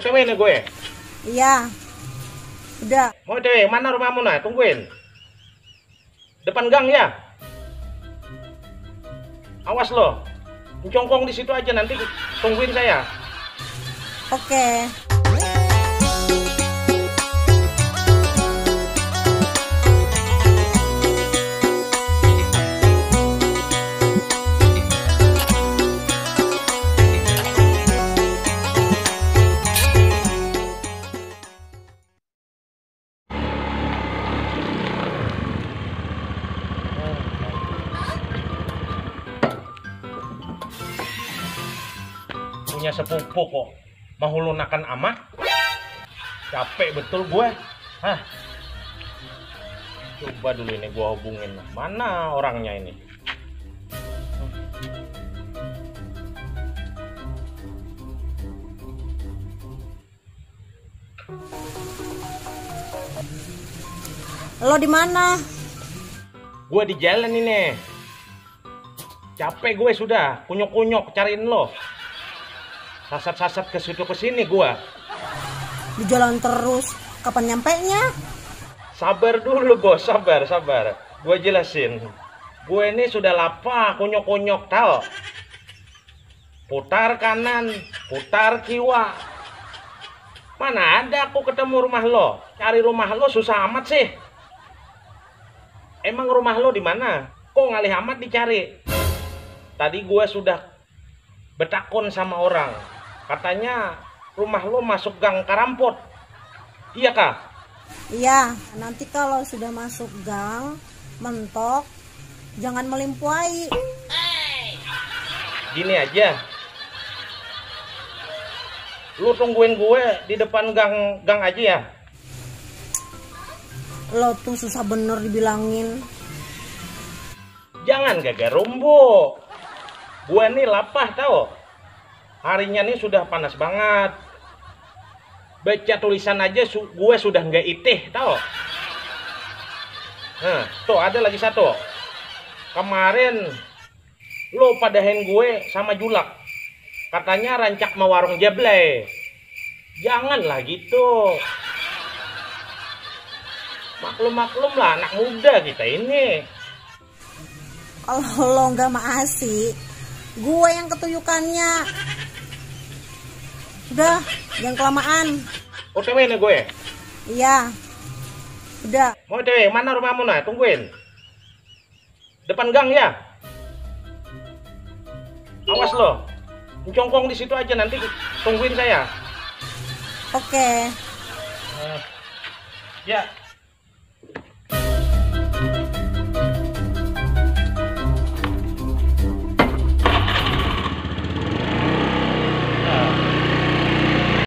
OTW nih gue. Iya. Udah. Mau OTW, mana rumahmu nah? Tungguin. Depan gang ya. Awas lo. Mencongkong di situ aja nanti tungguin saya. Oke. Punya sepupu kok mau lunakan amat. Capek betul gue. Hah. Coba dulu ini gue hubungin. Mana orangnya ini? Lo di mana? Gue di jalan ini. Capek gue sudah, kunyuk-kunyuk cariin lo. Sasat-sasat ke situ ke sini gua. Di jalan terus. Kapan nyampenya? Sabar dulu, Bos. Sabar. Gua jelasin. Gue ini sudah lapar, kunyuk-kunyuk tau. Putar kanan, putar kiwa. Mana ada aku ketemu rumah lo? Cari rumah lo susah amat sih. Emang rumah lo di mana? Kok ngalih amat dicari? Tadi gue sudah bertakon sama orang. Katanya rumah lo masuk gang Karampot. Iya kah? Iya. Nanti kalau sudah masuk gang, mentok, jangan melimpuai. Gini aja. Lu tungguin gue di depan gang aja ya. Lo tuh susah bener dibilangin. Jangan gagal rumbo. Gue nih lapar tau. Harinya nih sudah panas banget. Baca tulisan aja gue sudah nggak itih tau. Nah, tuh ada lagi satu. Kemarin lo padahin gue sama Julak. Katanya rancak mau warung Jablay. Janganlah gitu. Maklum lah anak muda kita ini. Kalau lo nggak maasi, gue yang ketuyukannya. Udah, jangan kelamaan. OTW nih gue. Iya. Udah. Mau OTW, mana rumahmu nah? Tungguin. Depan gang ya. Awas lo. Mencongkong di situ aja nanti tungguin saya. Oke. Ya.